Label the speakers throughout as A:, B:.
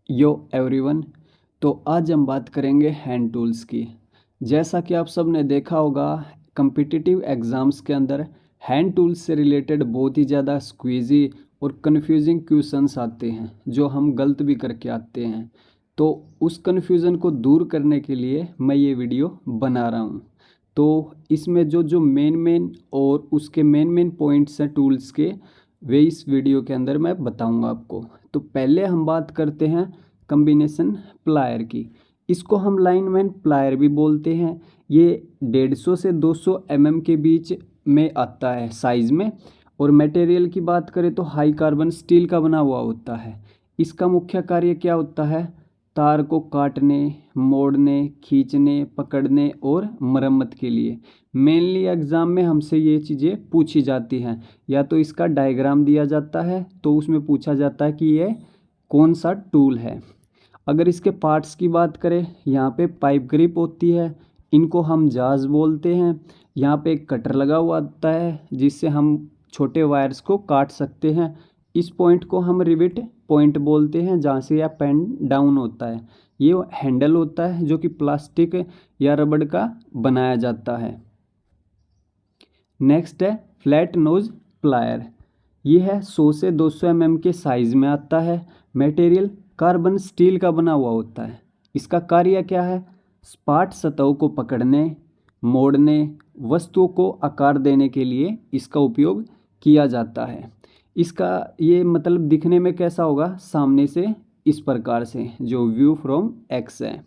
A: यो everyone. तो आज हम बात करेंगे हैंड टूल्स की। जैसा कि आप सब ने देखा होगा, कम्पिटिटिव एग्ज़ाम्स के अंदर हैंड टूल्स से रिलेटेड बहुत ही ज़्यादा स्क्वीजी और कन्फ्यूजिंग क्वेश्चंस आते हैं जो हम गलत भी करके आते हैं। तो उस कन्फ्यूज़न को दूर करने के लिए मैं ये वीडियो बना रहा हूँ। तो इसमें जो जो मेन और उसके मेन पॉइंट्स हैं टूल्स के, वे इस वीडियो के अंदर मैं बताऊंगा आपको। तो पहले हम बात करते हैं कॉम्बिनेशन प्लायर की। इसको हम लाइनमैन प्लायर भी बोलते हैं। ये 150 से 200 के बीच में आता है साइज़ में। और मटेरियल की बात करें तो हाई कार्बन स्टील का बना हुआ होता है। इसका मुख्य कार्य क्या होता है? तार को काटने, मोड़ने, खींचने, पकड़ने और मरम्मत के लिए। मेनली एग्ज़ाम में हमसे ये चीज़ें पूछी जाती हैं। या तो इसका डायग्राम दिया जाता है तो उसमें पूछा जाता है कि ये कौन सा टूल है। अगर इसके पार्ट्स की बात करें, यहाँ पे पाइप ग्रिप होती है, इनको हम जाज बोलते हैं। यहाँ पे एक कटर लगा हुआ होता है जिससे हम छोटे वायर्स को काट सकते हैं। इस पॉइंट को हम रिविट पॉइंट बोलते हैं जहाँ से यह पेन डाउन होता है। ये हैंडल होता है जो कि प्लास्टिक या रबड़ का बनाया जाता है। नेक्स्ट है फ्लैट नोज प्लायर। ये है 100 से 200 के साइज में आता है। मटेरियल कार्बन स्टील का बना हुआ होता है। इसका कार्य क्या है? सपाट सतहों को पकड़ने, मोड़ने, वस्तुओं को आकार देने के लिए इसका उपयोग किया जाता है। इसका ये मतलब दिखने में कैसा होगा? सामने से इस प्रकार से, जो व्यू फ्रॉम एक्स है।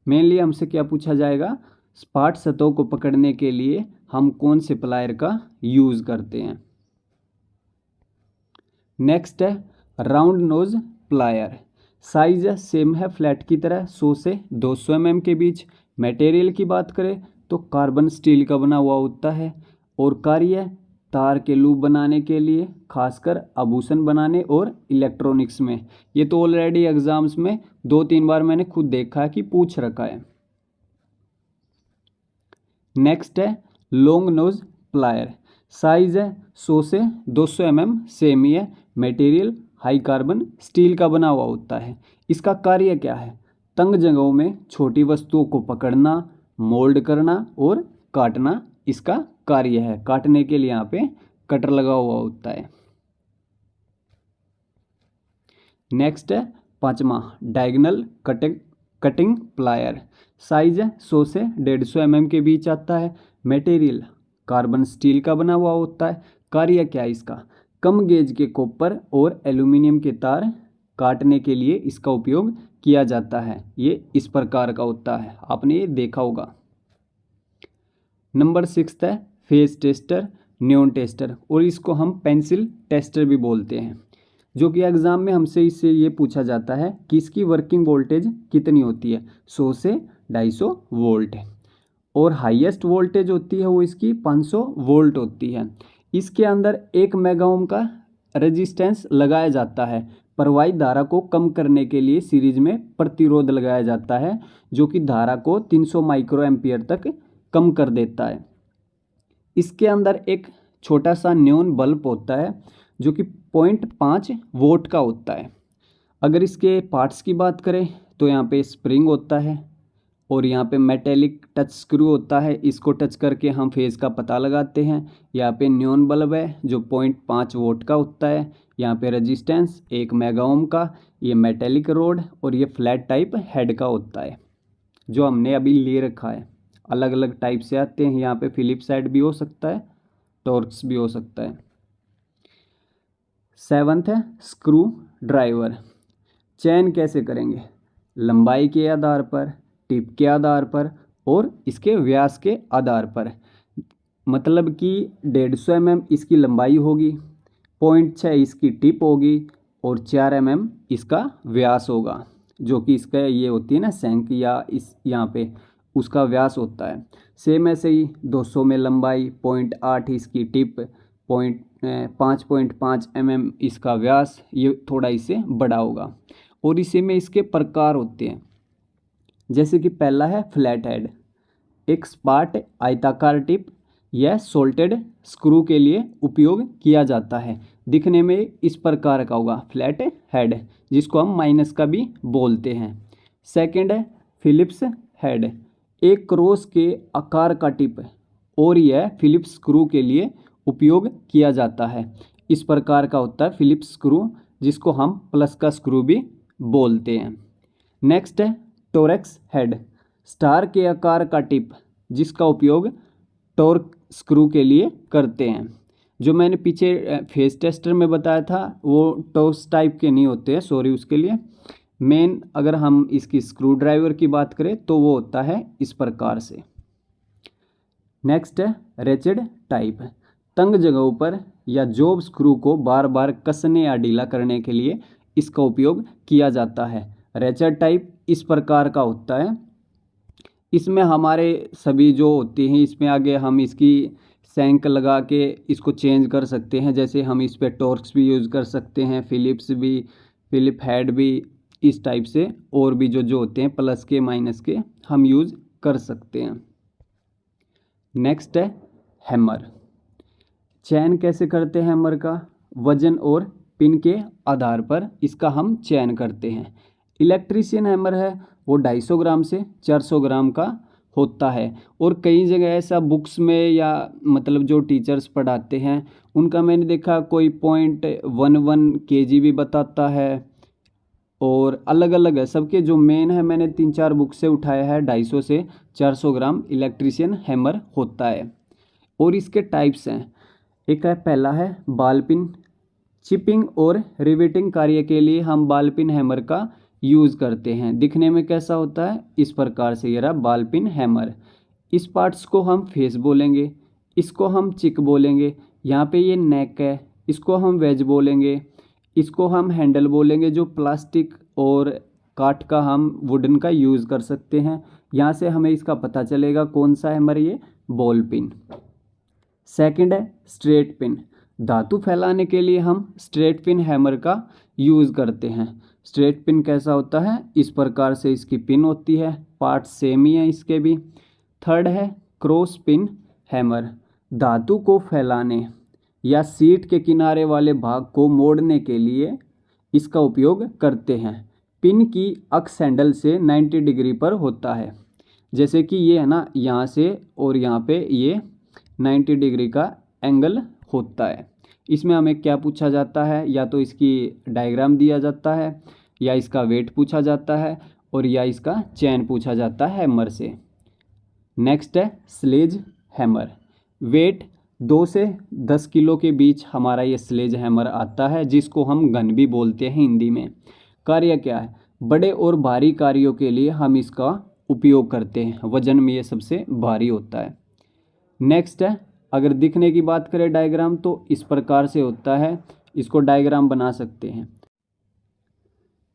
A: मेनली हमसे क्या पूछा जाएगा? सपाट सतहों को पकड़ने के लिए हम कौन से प्लायर का यूज़ करते हैं। नेक्स्ट है round knows plier. Size same है फ्लैट की तरह, 100 से 200 के बीच। मटेरियल की बात करें तो कार्बन स्टील का बना हुआ होता है। और कार्य तार के लूप बनाने के लिए, खासकर आभूषण बनाने और इलेक्ट्रॉनिक्स में। ये तो ऑलरेडी एग्जाम्स में 2-3 बार मैंने खुद देखा है कि पूछ रखा है। नेक्स्ट है लॉन्ग नोज प्लायर। साइज है 100 से 200 सेम ही है। मटेरियल हाई कार्बन स्टील का बना हुआ होता है। इसका कार्य क्या है? तंग जगहों में छोटी वस्तुओं को पकड़ना, मोल्ड करना और काटना इसका कार्य है। काटने के लिए यहाँ पे कटर लगा हुआ होता है। नेक्स्ट है पांचवा डायगोनल कटिंग प्लायर। साइज है 100 से 150 के बीच आता है। मटेरियल कार्बन स्टील का बना हुआ होता है। कार्य क्या है इसका? कम गेज के कॉपर और एल्यूमिनियम के तार काटने के लिए इसका उपयोग किया जाता है। ये इस प्रकार का होता है, आपने ये देखा होगा। नंबर 6 है फेज टेस्टर, न्यून टेस्टर, और इसको हम पेंसिल टेस्टर भी बोलते हैं। जो कि एग्ज़ाम में हमसे इससे ये पूछा जाता है कि इसकी वर्किंग वोल्टेज कितनी होती है। 100 से 250 वोल्ट है। और हाईएस्ट वोल्टेज होती है वो इसकी 500 वोल्ट होती है। इसके अंदर 1 मेगा ओम का रेजिस्टेंस लगाया जाता है। प्रवाहित धारा को कम करने के लिए सीरीज में प्रतिरोध लगाया जाता है जो कि धारा को 300 माइक्रो एम्पियर तक कम कर देता है। इसके अंदर एक छोटा सा न्यून बल्ब होता है जो कि 0.5 वोल्ट का होता है। अगर इसके पार्ट्स की बात करें तो यहाँ पे स्प्रिंग होता है और यहाँ पे मेटेलिक टच स्क्रू होता है। इसको टच करके हम फेज़ का पता लगाते हैं। यहाँ पे न्यून बल्ब है जो 0.5 वोल्ट का होता है। यहाँ पे रेजिस्टेंस 1 मेगा ओम का। ये मेटेलिक रोड और ये फ्लैट टाइप हेड का होता है जो हमने अभी ले रखा है। अलग अलग टाइप से आते हैं। यहाँ पे फिलिप्स हेड भी हो सकता है, टॉर्क्स भी हो सकता है। 7th है स्क्रू ड्राइवर। चयन कैसे करेंगे? लंबाई के आधार पर, टिप के आधार पर और इसके व्यास के आधार पर। मतलब कि 150 इसकी लंबाई होगी, 0.6 इसकी टिप होगी और 4 इसका व्यास होगा। जो कि इसका ये होती है ना शंक, या इस यहाँ पे उसका व्यास होता है। सेम ऐसे ही 200 में लंबाई, 0.8 इसकी टिप, 5.5 इसका व्यास, ये थोड़ा इससे बड़ा होगा। और इसी में इसके प्रकार होते हैं। जैसे कि पहला है फ्लैट हेड, एक सपाट आयताकार टिप यह सोल्टेड स्क्रू के लिए उपयोग किया जाता है। दिखने में इस प्रकार का होगा, फ्लैट हेड, जिसको हम माइनस का भी बोलते हैं। सेकंड है फिलिप्स हेड, एक क्रॉस के आकार का टिप, और यह फिलिप्स स्क्रू के लिए उपयोग किया जाता है। इस प्रकार का होता है फिलिप्स स्क्रू, जिसको हम प्लस का स्क्रू भी बोलते हैं। नेक्स्ट है टोरेक्स हेड, स्टार के आकार का टिप, जिसका उपयोग टॉर्क स्क्रू के लिए करते हैं। जो मैंने पीछे फेस टेस्टर में बताया था वो टॉर्क टाइप के नहीं होते हैं, सॉरी उसके लिए। मेन अगर हम इसकी स्क्रू ड्राइवर की बात करें तो वो होता है इस प्रकार से। नेक्स्ट है रेचेड टाइप, तंग जगहों पर या जॉब स्क्रू को बार बार कसने या ढीला करने के लिए इसका उपयोग किया जाता है। रेचेड टाइप इस प्रकार का होता है। इसमें हमारे सभी जो होती हैं, इसमें आगे हम इसकी सैंक लगा के इसको चेंज कर सकते हैं। जैसे हम इस पर टॉर्क्स भी यूज़ कर सकते हैं, फिलिप्स भी, फिलिप हेड भी, इस टाइप से और भी जो होते हैं प्लस के माइनस के हम यूज़ कर सकते हैं। नेक्स्ट है हैमर, चयन कैसे करते हैं हैमर का? वजन और पिन के आधार पर इसका हम चयन करते हैं। इलेक्ट्रीशियन हैमर है वो 250 ग्राम से 400 ग्राम का होता है, और कई जगह ऐसा बुक्स में या मतलब जो टीचर्स पढ़ाते हैं उनका मैंने देखा कोई 0.11 kg भी बताता है, और अलग अलग है सबके। जो मेन है मैंने 3-4 बुक से उठाया है, 250 से 400 ग्राम इलेक्ट्रीशियन हैमर होता है। और इसके टाइप्स हैं, एक है पहला है बॉल पिन, चिपिंग और रिवेटिंग कार्य के लिए हम बॉल पिन हैमर का यूज़ करते हैं। दिखने में कैसा होता है? इस प्रकार से, ये रहा बॉल पिन हैमर। इस पार्ट्स को हम फेस बोलेंगे, इसको हम चिक बोलेंगे, यहाँ पे ये नेक है, इसको हम वेज बोलेंगे, इसको हम हैंडल बोलेंगे जो प्लास्टिक और काठ का हम वुडन का यूज़ कर सकते हैं। यहाँ से हमें इसका पता चलेगा कौन सा हैमर ये बॉल पिन। सेकंड है स्ट्रेट पिन, धातु फैलाने के लिए हम स्ट्रेट पिन हैमर का यूज़ करते हैं। स्ट्रेट पिन कैसा होता है? इस प्रकार से इसकी पिन होती है, पार्ट सेम ही है इसके भी। थर्ड है क्रॉस पिन हैमर, धातु को फैलाने या सीट के किनारे वाले भाग को मोड़ने के लिए इसका उपयोग करते हैं। पिन की अक्स हैंडल से 90 डिग्री पर होता है। जैसे कि ये है ना, यहाँ से और यहाँ पे ये 90 डिग्री का एंगल होता है। इसमें हमें क्या पूछा जाता है? या तो इसकी डायग्राम दिया जाता है, या इसका वेट पूछा जाता है, और या इसका चैन पूछा जाता है हैमर से। नेक्स्ट है स्लेज हैमर, वेट 2 से 10 किलो के बीच हमारा ये स्लेज हैमर आता है, जिसको हम गन भी बोलते हैं हिंदी में। कार्य क्या है? बड़े और भारी कार्यों के लिए हम इसका उपयोग करते हैं, वजन में ये सबसे भारी होता है। नेक्स्ट है, अगर दिखने की बात करें डायग्राम तो इस प्रकार से होता है, इसको डायग्राम बना सकते हैं।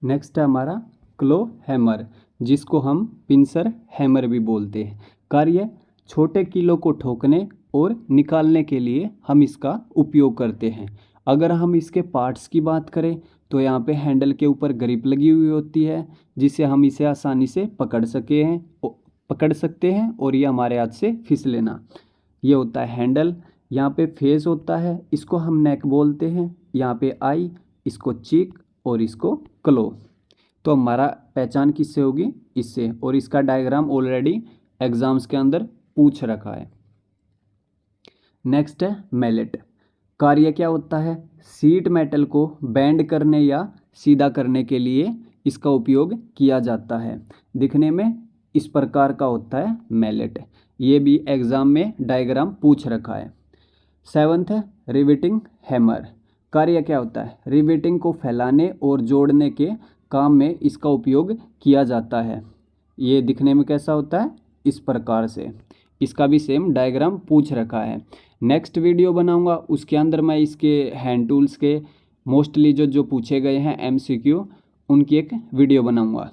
A: नेक्स्ट है हमारा क्लो हैमर, जिसको हम पिंसर हैमर भी बोलते हैं। कार्य छोटे कीलों को ठोकने और निकालने के लिए हम इसका उपयोग करते हैं। अगर हम इसके पार्ट्स की बात करें तो यहाँ पे हैंडल के ऊपर ग्रिप लगी हुई होती है, जिससे हम इसे आसानी से पकड़ सकते हैं और ये हमारे हाथ से फिसले ना। ये होता है हैंडल। यहाँ पे फेस होता है, इसको हम नेक बोलते हैं। यहाँ पे आई, इसको चीक और इसको क्लो। तो हमारा पहचान किससे होगी? इससे। और इसका डायग्राम ऑलरेडी एग्जाम्स के अंदर पूछ रखा है। नेक्स्ट है मैलेट, कार्य क्या होता है? सीट मेटल को बेंड करने या सीधा करने के लिए इसका उपयोग किया जाता है। दिखने में इस प्रकार का होता है मैलेट। ये भी एग्जाम में डायग्राम पूछ रखा है। 7th है रिवेटिंग हैमर, कार्य क्या होता है? रिवेटिंग को फैलाने और जोड़ने के काम में इसका उपयोग किया जाता है। ये दिखने में कैसा होता है? इस प्रकार से। इसका भी सेम डायग्राम पूछ रखा है। नेक्स्ट वीडियो बनाऊंगा, उसके अंदर मैं इसके हैंड टूल्स के मोस्टली जो पूछे गए हैं MCQ, उनकी एक वीडियो बनाऊंगा।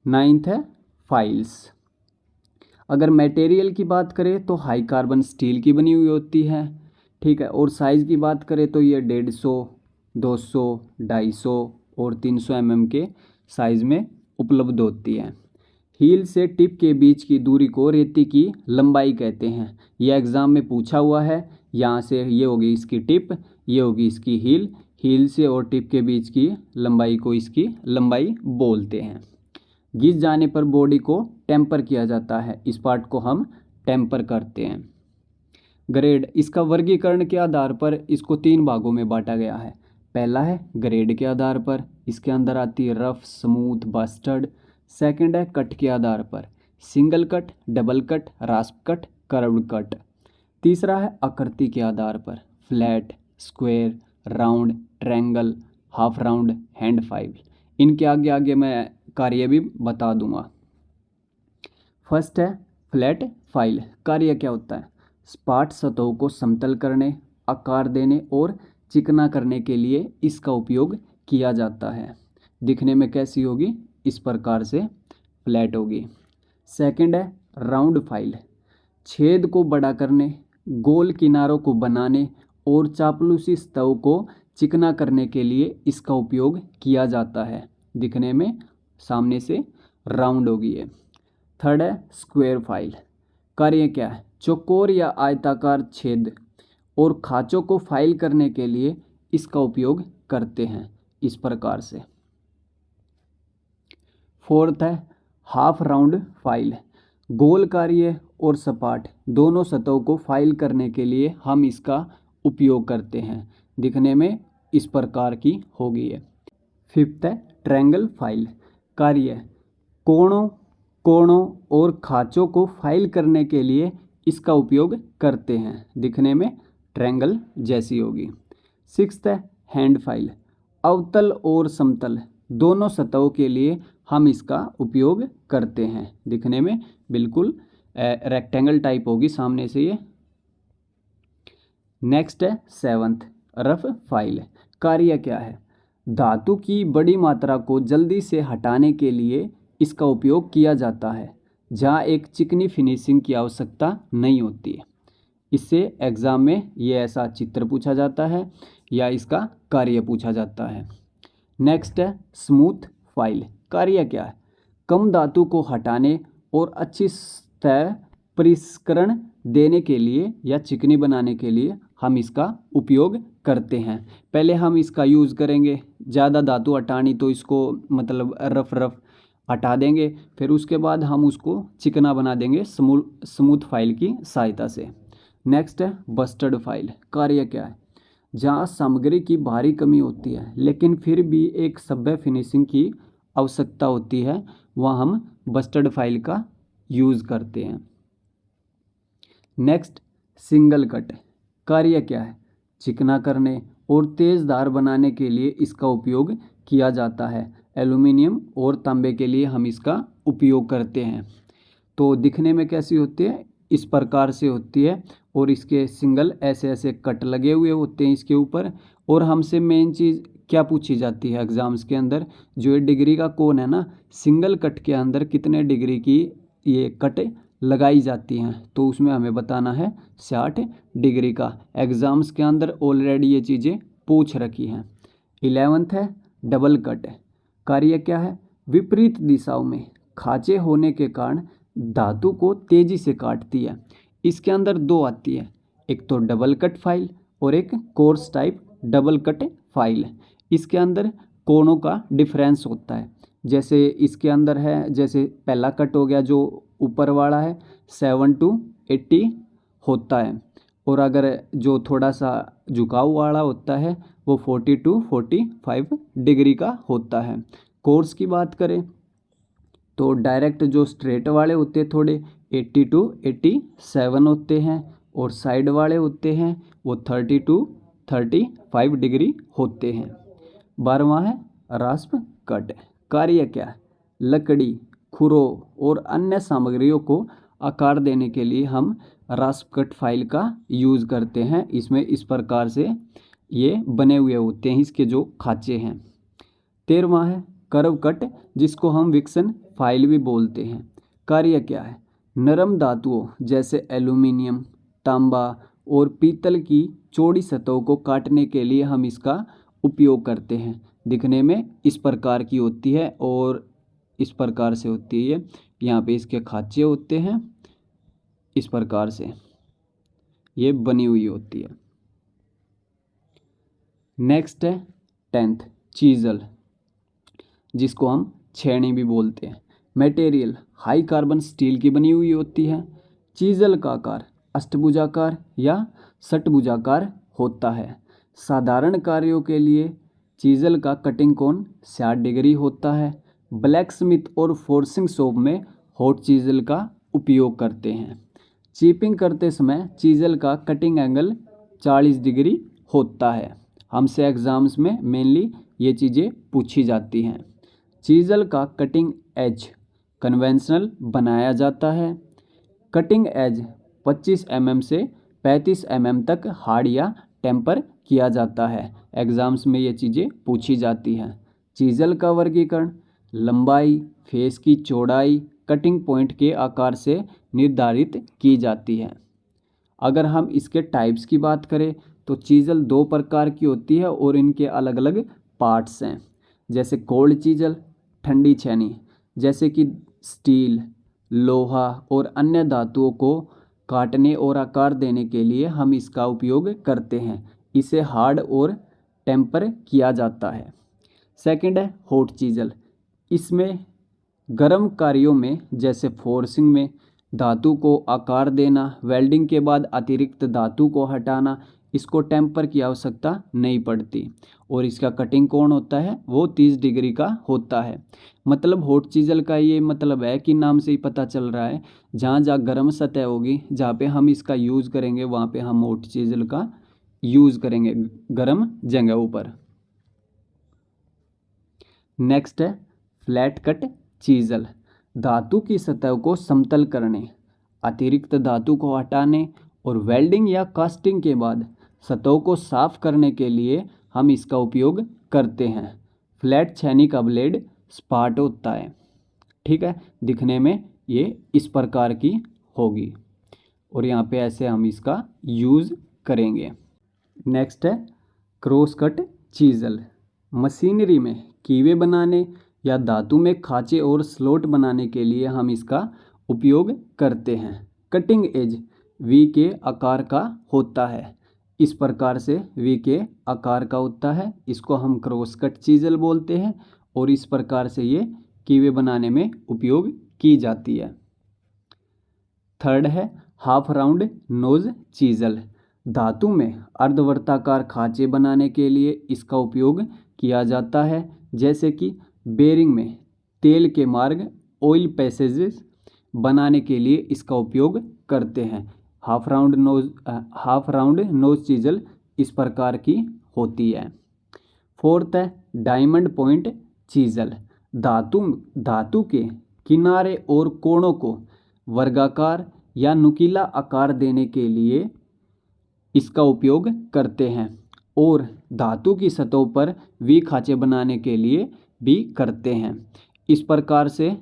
A: 9th है फाइल्स। अगर मटेरियल की बात करें तो हाई कार्बन स्टील की बनी हुई होती है, ठीक है। और साइज़ की बात करें तो ये 150, 200, 250 और 300 mm के साइज़ में उपलब्ध होती है। हील से टिप के बीच की दूरी को रेती की लंबाई कहते हैं। यह एग्जाम में पूछा हुआ है। यहाँ से ये होगी इसकी टिप, ये होगी इसकी हील। हील से और टिप के बीच की लंबाई को इसकी लंबाई बोलते हैं। घिस जाने पर बॉडी को टेम्पर किया जाता है। इस पार्ट को हम टेम्पर करते हैं। ग्रेड, इसका वर्गीकरण के आधार पर इसको 3 भागों में बांटा गया है। पहला है ग्रेड के आधार पर, इसके अंदर आती है रफ, स्मूथ, बस्टर्ड। सेकंड है कट के आधार पर, single cut, double cut, रास्प cut, curved cut. तीसरा है आकृति के आधार पर, flat, square, round, triangle, half round, hand file. इनके आगे आगे मैं कार्य भी बता दूंगा। फर्स्ट है फ्लैट फाइल। कार्य क्या होता है? सपाट सतहों को समतल करने, आकार देने और चिकना करने के लिए इसका उपयोग किया जाता है। दिखने में कैसी होगी? इस प्रकार से फ्लैट होगी। सेकंड है राउंड फाइल। छेद को बड़ा करने, गोल किनारों को बनाने और चापलूसी सतहों को चिकना करने के लिए इसका उपयोग किया जाता है। दिखने में सामने से राउंड होगी ये। थर्ड है स्क्वायर फाइल। कार्य क्या है? चौकोर या आयताकार छेद और खांचों को फाइल करने के लिए इसका उपयोग करते हैं इस प्रकार से। फोर्थ है हाफ राउंड फाइल। गोल कार्य और सपाट दोनों सतहों को फाइल करने के लिए हम इसका उपयोग करते हैं। दिखने में इस प्रकार की होगी है। फिफ्थ है ट्रायंगल फाइल। कार्य कोणों और खांचों को फाइल करने के लिए इसका उपयोग करते हैं। दिखने में ट्रायंगल जैसी होगी। सिक्स्थ है हैंड फाइल। अवतल और समतल दोनों सतहों के लिए हम इसका उपयोग करते हैं। दिखने में बिल्कुल रेक्टेंगल टाइप होगी सामने से ये। नेक्स्ट है सेवंथ रफ फाइल। कार्य क्या है? धातु की बड़ी मात्रा को जल्दी से हटाने के लिए इसका उपयोग किया जाता है, जहाँ एक चिकनी फिनिशिंग की आवश्यकता नहीं होती है। इससे एग्जाम में ये ऐसा चित्र पूछा जाता है या इसका कार्य पूछा जाता है। नेक्स्ट है स्मूथ फाइल। कार्य क्या है? कम धातु को हटाने और अच्छी सतह परिष्करण देने के लिए या चिकनी बनाने के लिए हम इसका उपयोग करते हैं। पहले हम इसका यूज़ करेंगे, ज़्यादा धातु हटानी तो इसको मतलब रफ हटा देंगे, फिर उसके बाद हम उसको चिकना बना देंगे स्मूथ फाइल की सहायता से। नेक्स्ट है बस्टर्ड फाइल। कार्य क्या है? जहाँ सामग्री की भारी कमी होती है लेकिन फिर भी एक सभ्य फिनिशिंग की आवश्यकता होती है, वहाँ हम बस्टर्ड फाइल का यूज़ करते हैं। Next single cut. कार्य क्या है? चिकना करने और तेज़ धार बनाने के लिए इसका उपयोग किया जाता है। एल्युमिनियम और तांबे के लिए हम इसका उपयोग करते हैं। तो दिखने में कैसी होती है? इस प्रकार से होती है और इसके सिंगल ऐसे ऐसे कट लगे हुए होते हैं इसके ऊपर। और हमसे मेन चीज़ क्या पूछी जाती है एग्जाम्स के अंदर? जो ये डिग्री का कोण है ना, सिंगल कट के अंदर कितने डिग्री की ये कट लगाई जाती हैं, तो उसमें हमें बताना है 60 डिग्री का। एग्जाम्स के अंदर ऑलरेडी ये चीज़ें पूछ रखी हैं। 11th है डबल कट। कार्य क्या है? विपरीत दिशाओं में खांचे होने के कारण धातु को तेजी से काटती है। इसके अंदर 2 आती है, एक तो डबल कट फाइल और एक course type double cut file. इसके अंदर कोणों का डिफरेंस होता है। जैसे इसके अंदर है, जैसे पहला कट हो गया जो ऊपर वाला है 7 to 80 होता है, और अगर जो थोड़ा सा झुकाव वाला होता है वो 40 to 45 डिग्री का होता है। कोर्स की बात करें तो डायरेक्ट जो स्ट्रेट वाले होते हैं थोड़े 80 to 87 होते हैं, और साइड वाले होते हैं वो 30 to 35 डिग्री होते हैं। 12वां है रास्प कट। कार्य क्या है? लकड़ी, खुरों और अन्य सामग्रियों को आकार देने के लिए हम रास्प कट फाइल का यूज़ करते हैं। इसमें इस प्रकार से ये बने हुए होते हैं इसके जो खांचे हैं। 13वां है कर्व कट, जिसको हम विक्सन फाइल भी बोलते हैं। कार्य क्या है? नरम धातुओं जैसे एल्युमिनियम, तांबा और पीतल की चौड़ी सतहों को काटने के लिए हम इसका उपयोग करते हैं। दिखने में इस प्रकार की होती है और इस प्रकार से होती है। यहाँ पे इसके खांचे होते हैं, इस प्रकार से ये बनी हुई होती है। नेक्स्ट है 10th चीजल, जिसको हम छेनी भी बोलते हैं। मटेरियल हाई कार्बन स्टील की बनी हुई होती है। चीजल का आकार अष्टभुजाकार या षटभुजाकार होता है। साधारण कार्यों के लिए चीजल का कटिंग कोण 60 डिग्री होता है। ब्लैक स्मिथ और फोर्सिंग शॉप में हॉट चीजल का उपयोग करते हैं। चिपिंग करते समय चीजल का कटिंग एंगल 40 डिग्री होता है। हमसे एग्जाम्स में मेनली ये चीज़ें पूछी जाती हैं। चीजल का कटिंग एज कन्वेंशनल बनाया जाता है। कटिंग एज 25 mm से 35 mm तक हार्ड या टेम्पर किया जाता है। एग्जाम्स में ये चीज़ें पूछी जाती हैं। चीजल का वर्गीकरण लंबाई, फेस की चौड़ाई, कटिंग पॉइंट के आकार से निर्धारित की जाती है। अगर हम इसके टाइप्स की बात करें तो चीजल 2 प्रकार की होती है और इनके अलग अलग पार्ट्स हैं। जैसे कोल्ड चीजल, ठंडी छेनी, जैसे कि स्टील, लोहा और अन्य धातुओं को काटने और आकार देने के लिए हम इसका उपयोग करते हैं। इसे हार्ड और टेम्पर किया जाता है। सेकंड है हॉट चीजल। इसमें गर्म कार्यों में जैसे फोर्सिंग में धातु को आकार देना, वेल्डिंग के बाद अतिरिक्त धातु को हटाना, इसको टेम्पर की आवश्यकता नहीं पड़ती और इसका कटिंग कोण होता है वो 30 डिग्री का होता है। मतलब हॉट चीजल का ये मतलब है कि नाम से ही पता चल रहा है, जहाँ जहाँ गर्म सतह होगी, जहाँ पे हम इसका यूज़ करेंगे वहाँ पे हम हॉट चीजल का यूज़ करेंगे गर्म जगहों पर। नेक्स्ट है फ्लैट कट चीजल। धातु की सतह को समतल करने, अतिरिक्त धातु को हटाने और वेल्डिंग या कास्टिंग के बाद सतहों को साफ करने के लिए हम इसका उपयोग करते हैं। फ्लैट छेनी का ब्लेड स्पार्ट होता है, ठीक है, दिखने में ये इस प्रकार की होगी और यहाँ पे ऐसे हम इसका यूज़ करेंगे। नेक्स्ट है क्रॉस कट चीजल। मशीनरी में कीवे बनाने या धातु में खांचे और स्लॉट बनाने के लिए हम इसका उपयोग करते हैं। कटिंग एज वी के आकार का होता है, इस प्रकार से वी के आकार का होता है, इसको हम क्रॉस कट चीजल बोलते हैं और इस प्रकार से ये कीवे बनाने में उपयोग की जाती है। थर्ड है हाफ राउंड नोज चीजल। धातु में अर्धवर्ताकार खांचे बनाने के लिए इसका उपयोग किया जाता है, जैसे कि बेरिंग में तेल के मार्ग ऑयल पैसेजेस बनाने के लिए इसका उपयोग करते हैं। हाफ राउंड नोज चीजल इस प्रकार की होती है। फोर्थ है डायमंड पॉइंट चीजल। धातु के किनारे और कोणों को वर्गाकार या नुकीला आकार देने के लिए इसका उपयोग करते हैं और धातु की सतहों पर वी खांचे बनाने के लिए भी करते हैं। इस प्रकार से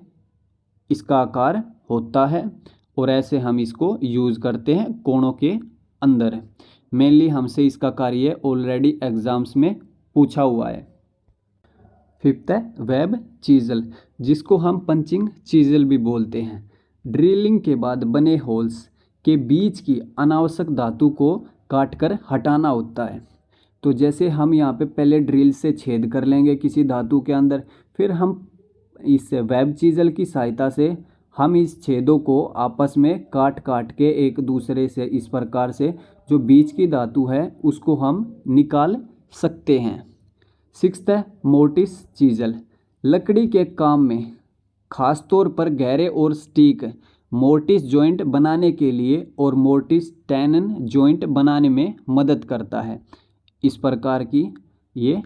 A: इसका आकार होता है और ऐसे हम इसको यूज़ करते हैं कोणों के अंदर। मेनली हमसे इसका कार्य ऑलरेडी एग्जाम्स में पूछा हुआ है। फिफ्थ है वेब चीजल, जिसको हम पंचिंग चीजल भी बोलते हैं। ड्रिलिंग के बाद बने होल्स के बीच की अनावश्यक धातु को काटकर हटाना होता है। तो जैसे हम यहाँ पे पहले ड्रिल से छेद कर लेंगे किसी धातु के अंदर, फिर हम इस वेब चीजल की सहायता से हम इस छेदों को आपस में काट के एक दूसरे से इस प्रकार से जो बीच की धातु है उसको हम निकाल सकते हैं। सिक्स्थ है मोर्टिस चीजल। लकड़ी के काम में खासतौर पर गहरे और स्टीक मोर्टिस जॉइंट बनाने के लिए और मोर्टिस टेनन जॉइंट बनाने में मदद करता है। इस प्रकार की ये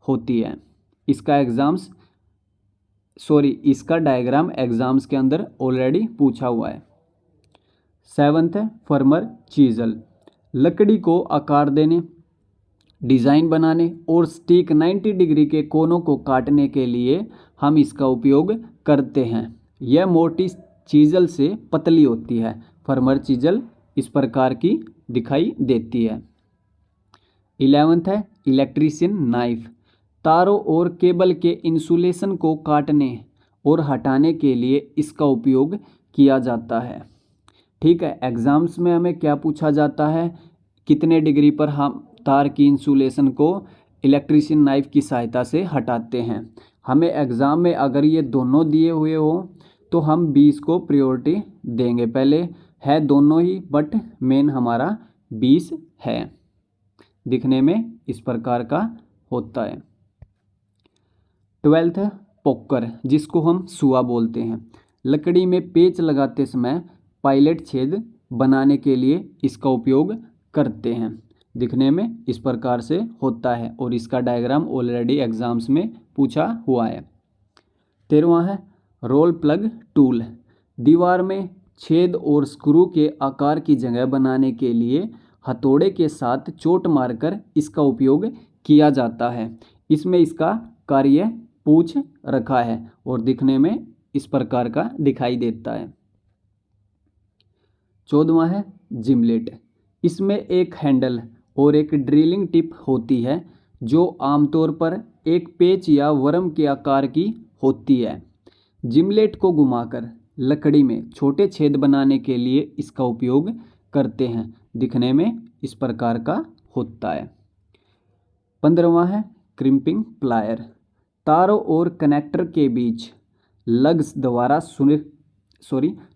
A: होती है। इसका डायग्राम एग्जाम्स के अंदर ऑलरेडी पूछा हुआ है। सेवंथ है फर्मर चीजल। लकड़ी को आकार देने, डिज़ाइन बनाने और स्टीक 90 डिग्री के कोनों को काटने के लिए हम इसका उपयोग करते हैं। यह मोर्टिस चीजल से पतली होती है। फर्मर चीजल इस प्रकार की दिखाई देती है। 11th है इलेक्ट्रीशियन नाइफ। तारों और केबल के इंसुलेशन को काटने और हटाने के लिए इसका उपयोग किया जाता है। ठीक है, एग्जाम्स में हमें क्या पूछा जाता है, कितने डिग्री पर हम तार की इंसुलेशन को इलेक्ट्रीशियन नाइफ की सहायता से हटाते हैं। हमें एग्ज़ाम में अगर ये दोनों दिए हुए हो तो हम 20 को प्रायोरिटी देंगे। पहले है दोनों ही, बट मेन हमारा 20 है। दिखने में इस प्रकार का होता है। 12th पोकर, जिसको हम सुआ बोलते हैं। लकड़ी में पेच लगाते समय पायलट छेद बनाने के लिए इसका उपयोग करते हैं। दिखने में इस प्रकार से होता है और इसका डायग्राम ऑलरेडी एग्जाम्स में पूछा हुआ है। 13वां है रोल प्लग टूल। दीवार में छेद और स्क्रू के आकार की जगह बनाने के लिए हथौड़े के साथ चोट मारकर इसका उपयोग किया जाता है। इसमें इसका कार्य पूछ रखा है और दिखने में इस प्रकार का दिखाई देता है। 14वां है जिमलेट। इसमें एक हैंडल और एक ड्रिलिंग टिप होती है जो आमतौर पर एक पेच या वर्म के आकार की होती है। जिमलेट को घुमाकर लकड़ी में छोटे छेद बनाने के लिए इसका उपयोग करते हैं। दिखने में इस प्रकार का होता है। 15वां है क्रिम्पिंग प्लायर। तारों और कनेक्टर के बीच लग्स द्वारा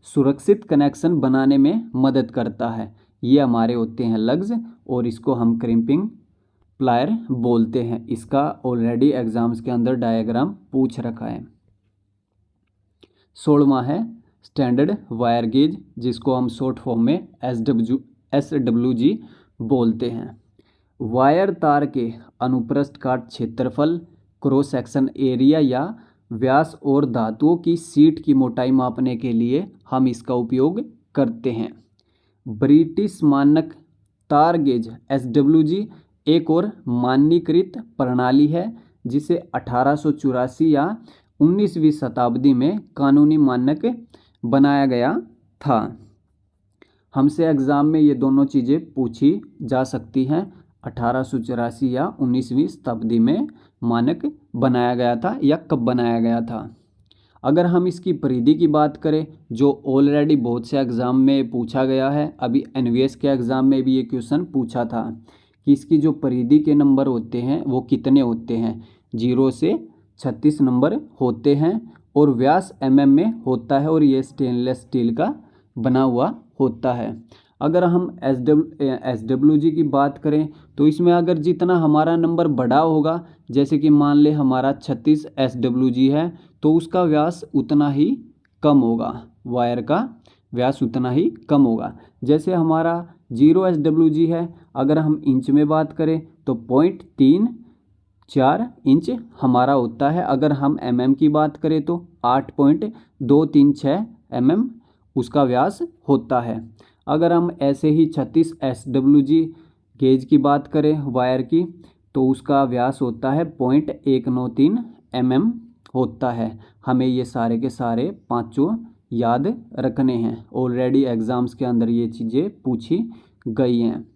A: सुरक्षित कनेक्शन बनाने में मदद करता है। ये हमारे होते हैं लग्स और इसको हम क्रिम्पिंग प्लायर बोलते हैं। इसका ऑलरेडी एग्जाम्स के अंदर डायग्राम पूछ रखा है। 16वां है स्टैंडर्ड वायर गेज, जिसको हम शॉर्ट फॉर्म में SWG बोलते हैं। वायर तार के अनुप्रस्थ काट क्षेत्रफल, क्रॉस सेक्शन एरिया या व्यास और धातुओं की शीट की मोटाई मापने के लिए हम इसका उपयोग करते हैं। ब्रिटिश मानक तार गेज SWG एक और मानकीकृत प्रणाली है जिसे 1884 या 19वीं शताब्दी में कानूनी मानक बनाया गया था। हमसे एग्ज़ाम में ये दोनों चीज़ें पूछी जा सकती हैं। 1884 या 19वीं शताब्दी में मानक बनाया गया था या कब बनाया गया था। अगर हम इसकी परिधि की बात करें, जो ऑलरेडी बहुत से एग्ज़ाम में पूछा गया है, अभी NVS के एग्ज़ाम में भी ये क्वेश्चन पूछा था कि इसकी जो परिधि के नंबर होते हैं वो कितने होते हैं। 0 से 36 नंबर होते हैं और व्यास mm में होता है और ये स्टेनलेस स्टील का बना हुआ होता है। अगर हम SWG की बात करें तो इसमें अगर जितना हमारा नंबर बड़ा होगा, जैसे कि मान ले हमारा 36 SWG है, तो उसका व्यास उतना ही कम होगा, वायर का व्यास उतना ही कम होगा। जैसे हमारा 0 SWG है, अगर हम इंच में बात करें तो 0.34 इंच हमारा होता है। अगर हम mm की बात करें तो 8.236 mm उसका व्यास होता है। अगर हम ऐसे ही 36 SWG गेज की बात करें वायर की, तो उसका व्यास होता है 0.193 mm होता है। हमें ये सारे के सारे पांचों याद रखने हैं। ऑलरेडी एग्ज़ाम्स के अंदर ये चीज़ें पूछी गई हैं।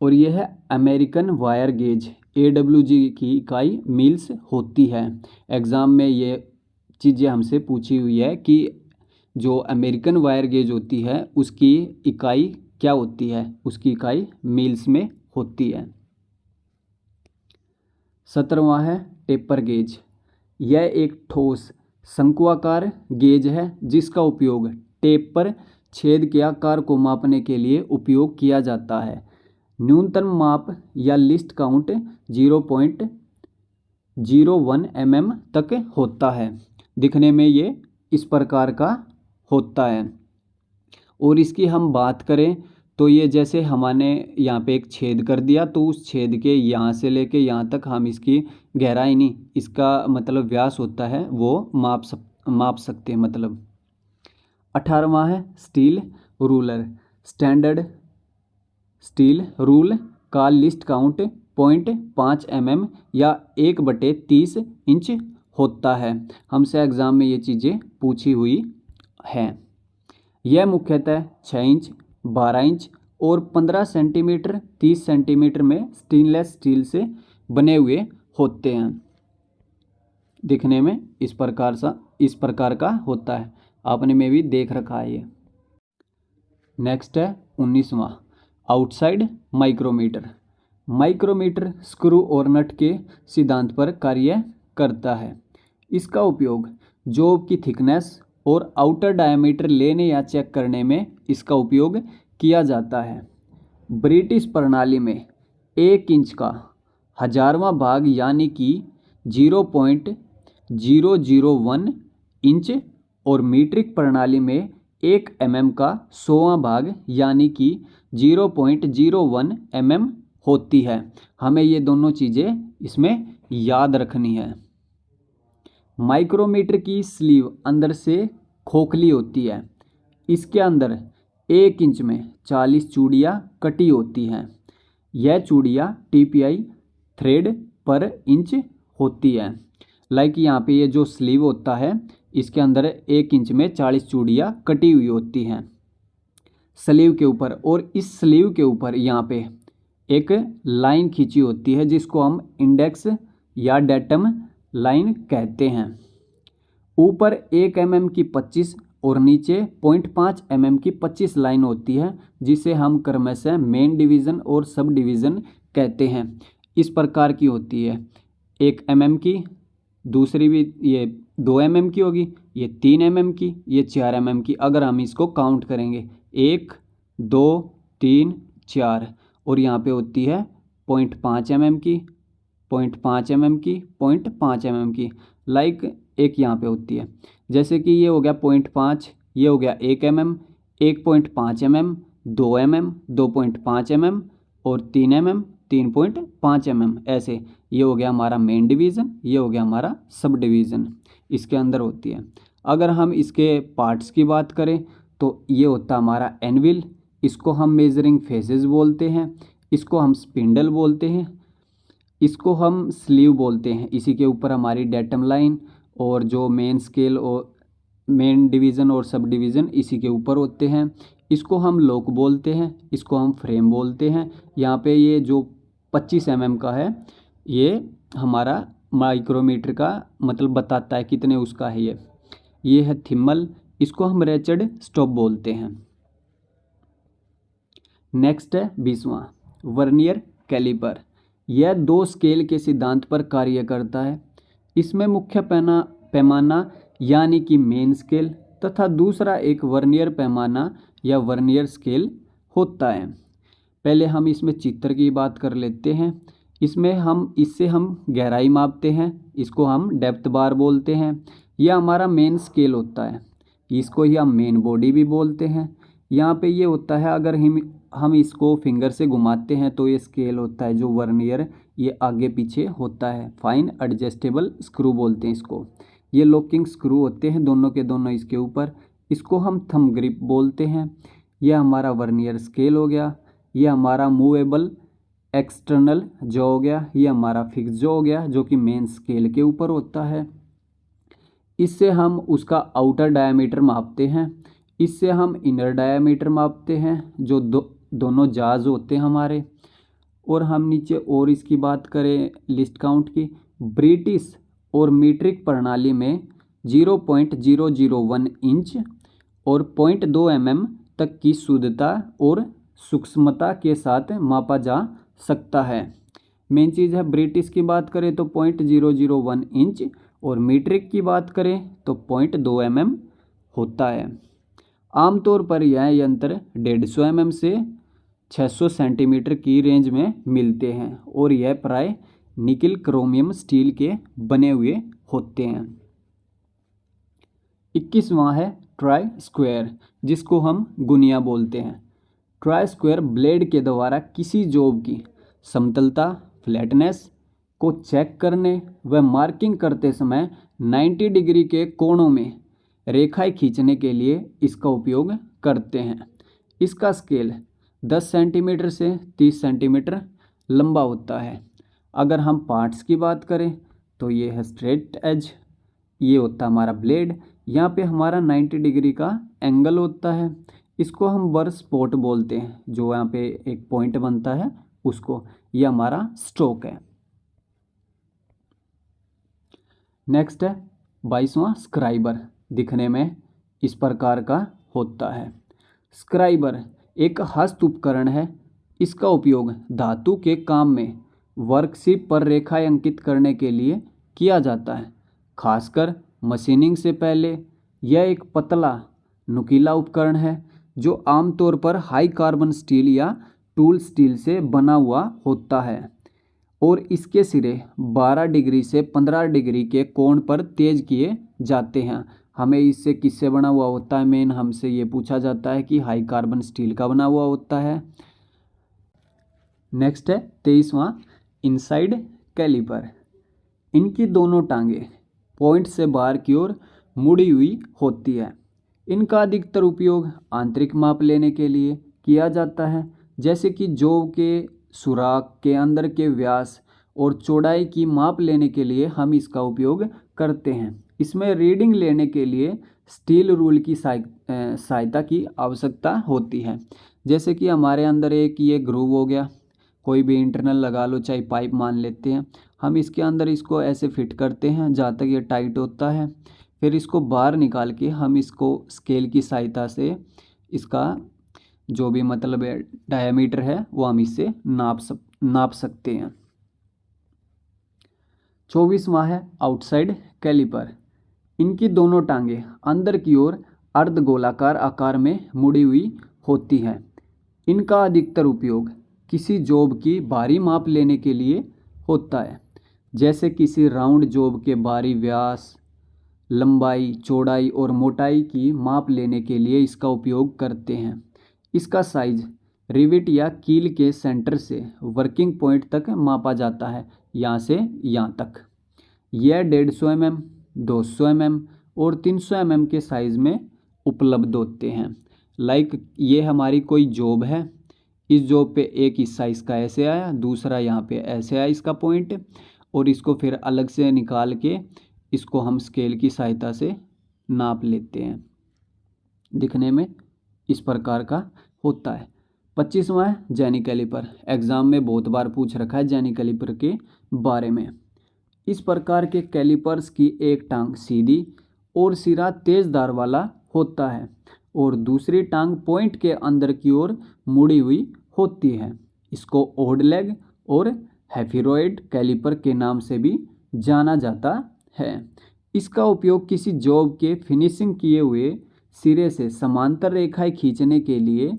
A: और ये है अमेरिकन वायर गेज, AWG की इकाई मील्स होती है। एग्ज़ाम में ये चीज़ें हमसे पूछी हुई है कि जो अमेरिकन वायर गेज होती है उसकी इकाई क्या होती है, उसकी इकाई मील्स में होती है। 17वां है टेपर गेज। यह एक ठोस शंक्वाकार गेज है जिसका उपयोग टेप पर छेद के आकार को मापने के लिए उपयोग किया जाता है। न्यूनतम माप या लिस्ट काउंट 0.01 mm तक होता है। दिखने में ये इस प्रकार का होता है। और इसकी हम बात करें तो ये जैसे हमने यहाँ पे एक छेद कर दिया, तो उस छेद के यहाँ से लेके यहाँ तक हम इसकी गहराई नहीं, इसका मतलब व्यास होता है वो माप सकते हैं मतलब। 18वां है steel ruler. Standard steel rule का लिस्ट काउंट 0.5 mm या 1/30 इंच होता है। हमसे एग्ज़ाम में ये चीज़ें पूछी हुई हैं। यह मुख्यतः 6 इंच, 12 इंच और 15 सेंटीमीटर, 30 सेंटीमीटर में स्टेनलेस स्टील से बने हुए होते हैं। दिखने में इस प्रकार का होता है। आपने में भी देख रखा है ये। नेक्स्ट है 19वां, आउटसाइड माइक्रोमीटर। माइक्रोमीटर स्क्रू और नट के सिद्धांत पर कार्य करता है। इसका उपयोग जॉब की थिकनेस और आउटर डायमीटर लेने या चेक करने में इसका उपयोग किया जाता है। ब्रिटिश प्रणाली में 1 इंच का 1000वां भाग यानी कि 0.001 इंच और मीट्रिक प्रणाली में 1 mm का 100वां भाग यानी कि 0.01 mm होती है। हमें ये दोनों चीज़ें इसमें याद रखनी है। माइक्रोमीटर की स्लीव अंदर से खोखली होती है। इसके अंदर 1 इंच में 40 चूड़ियाँ कटी होती हैं। यह चूड़ियाँ TPI थ्रेड पर इंच होती है। लाइक यहाँ पे ये जो स्लीव होता है इसके अंदर 1 इंच में 40 चूड़ियाँ कटी हुई होती हैं स्लीव के ऊपर, और इस स्लीव के ऊपर यहाँ पे एक लाइन खींची होती है जिसको हम इंडेक्स या डेटम लाइन कहते हैं। ऊपर 1 mm की 25 और नीचे 0.5 mm की 25 लाइन होती है जिसे हम क्रमशः मेन डिवीज़न और सब डिवीज़न कहते हैं। इस प्रकार की होती है, 1 mm की, दूसरी भी ये 2 mm की होगी, ये 3 mm की, ये 4 mm की। अगर हम इसको काउंट करेंगे 1 2 3 4, और यहाँ पे होती है 0.5 mm की, 0.5 mm की, 0.5 mm की। लाइक एक यहाँ पे होती है, जैसे कि ये हो गया 0.5, ये हो गया 1 mm, 1.5 mm, 2 mm, 2.5 mm और 3 mm, 3.5 mm। ऐसे ये हो गया हमारा मेन डिवीज़न, ये हो गया हमारा सब डिवीज़न, इसके अंदर होती है। अगर हम इसके पार्ट्स की बात करें तो ये होता हमारा एनविल, इसको हम मेजरिंग फेसेस बोलते हैं, इसको हम स्पिंडल बोलते हैं, इसको हम स्लीव बोलते हैं। इसी के ऊपर हमारी डेटम लाइन और जो मेन स्केल और मेन डिवीज़न और सब डिवीज़न इसी के ऊपर होते हैं। इसको हम लॉक बोलते हैं, इसको हम फ्रेम बोलते हैं। यहाँ पे ये जो 25 mm का है ये हमारा माइक्रोमीटर का मतलब बताता है कितने उसका है। ये है थिम्बल, इसको हम रेचर्ड स्टॉप बोलते हैं। नेक्स्ट है 20वां, वर्नियर कैलिपर। यह 2 स्केल के सिद्धांत पर कार्य करता है। इसमें मुख्य पैमाना यानी कि मेन स्केल तथा दूसरा एक वर्नियर पैमाना या वर्नियर स्केल होता है। पहले हम इसमें चित्र की बात कर लेते हैं। इससे हम गहराई मापते हैं, इसको हम डेप्थ बार बोलते हैं। यह हमारा मेन स्केल होता है, इसको ही हम मेन बॉडी भी बोलते हैं। यहाँ पे ये होता है, अगर हम इसको फिंगर से घुमाते हैं तो ये स्केल होता है, जो वर्नियर ये आगे पीछे होता है। फाइन एडजस्टेबल स्क्रू बोलते हैं इसको। ये लॉकिंग स्क्रू होते हैं दोनों के दोनों इसके ऊपर, इसको हम थंब ग्रिप बोलते हैं। यह हमारा वर्नियर स्केल हो गया। ये हमारा मूवेबल एक्सटर्नल जो हो गया, ये हमारा फिक्स जो हो गया, जो कि मेन स्केल के ऊपर होता है। इससे हम उसका आउटर डायमीटर मापते हैं, इससे हम इनर डायमीटर मापते हैं, जो दोनों जाज होते हैं हमारे। और हम नीचे और इसकी बात करें लिस्ट काउंट की, ब्रिटिश और मीट्रिक प्रणाली में 0.001 इंच और 0.2 mm तक की शुद्धता और सूक्ष्मता के साथ मापा जा सकता है। मेन चीज़ है, ब्रिटिश की बात करें तो 0.001 इंच और मीट्रिक की बात करें तो 0.2 mm होता है। आमतौर पर यह यंत्र 150 mm से 600 सेंटीमीटर की रेंज में मिलते हैं और यह प्राय निकिल क्रोमियम स्टील के बने हुए होते हैं। 21वां है ट्राई स्क्वायर, जिसको हम गुनिया बोलते हैं। ट्राई स्क्वायर ब्लेड के द्वारा किसी जॉब की समतलता फ्लैटनेस को चेक करने व मार्किंग करते समय 90 डिग्री के कोणों में रेखाएं खींचने के लिए इसका उपयोग करते हैं। इसका स्केल 10 सेंटीमीटर से 30 सेंटीमीटर लंबा होता है। अगर हम पार्ट्स की बात करें तो ये है स्ट्रेट एज, ये होता है हमारा ब्लेड। यहाँ पे हमारा 90 डिग्री का एंगल होता है, इसको हम बर स्पॉट बोलते हैं, जो यहाँ पे एक पॉइंट बनता है उसको। ये हमारा स्ट्रोक है। नेक्स्ट है 22वां स्क्राइबर, दिखने में इस प्रकार का होता है। स्क्राइबर एक हस्त उपकरण है। इसका उपयोग धातु के काम में वर्कशीट पर रेखाएं अंकित करने के लिए किया जाता है, खासकर मशीनिंग से पहले। यह एक पतला नुकीला उपकरण है जो आमतौर पर हाई कार्बन स्टील या टूल स्टील से बना हुआ होता है और इसके सिरे 12 डिग्री से 15 डिग्री के कोण पर तेज किए जाते हैं। हमें इससे किससे बना हुआ होता है, मेन हमसे ये पूछा जाता है कि हाई कार्बन स्टील का बना हुआ होता है। नेक्स्ट है 23वां इनसाइड कैलिपर। इनकी दोनों टांगे पॉइंट से बाहर की ओर मुड़ी हुई होती है। इनका अधिकतर उपयोग आंतरिक माप लेने के लिए किया जाता है, जैसे कि जॉब के सुराख के अंदर के व्यास और चौड़ाई की माप लेने के लिए हम इसका उपयोग करते हैं। इसमें रीडिंग लेने के लिए स्टील रूल की सहायता की आवश्यकता होती है। जैसे कि हमारे अंदर एक ये ग्रूव हो गया, कोई भी इंटरनल लगा लो, चाहे पाइप मान लेते हैं, हम इसके अंदर इसको ऐसे फिट करते हैं जहाँ तक ये टाइट होता है। फिर इसको बाहर निकाल के हम इसको स्केल की सहायता से इसका जो भी मतलब डायमीटर है वो हम इससे नाप सकते हैं। 24वां है आउटसाइड कैलिपर। इनकी दोनों टांगे अंदर की ओर अर्धगोलाकार आकार में मुड़ी हुई होती हैं। इनका अधिकतर उपयोग किसी जॉब की बाहरी माप लेने के लिए होता है, जैसे किसी राउंड जॉब के बाहरी व्यास, लंबाई, चौड़ाई और मोटाई की माप लेने के लिए इसका उपयोग करते हैं। इसका साइज रिविट या कील के सेंटर से वर्किंग पॉइंट तक मापा जाता है, यहाँ से यहाँ तक। यह 150 mm, 200 mm और 300 mm के साइज़ में उपलब्ध होते हैं। लाइक ये हमारी कोई जॉब है, इस जॉब पे एक हिस्सा इसका ऐसे आया, दूसरा यहाँ पे ऐसे आया इसका पॉइंट, और इसको फिर अलग से निकाल के इसको हम स्केल की सहायता से नाप लेते हैं। दिखने में इस प्रकार का होता है। 25वां है जेनी कैलिपर। एग्जाम में बहुत बार पूछ रखा है जेनी कैलिपर के बारे में। इस प्रकार के कैलिपर्स की एक टांग सीधी और सिरा तेज धार वाला होता है और दूसरी टांग पॉइंट के अंदर की ओर मुड़ी हुई होती है। इसको ओड लेग और हेफिरॉइड कैलिपर के नाम से भी जाना जाता है। इसका उपयोग किसी जॉब के फिनिशिंग किए हुए सिरे से समांतर रेखाएं खींचने के लिए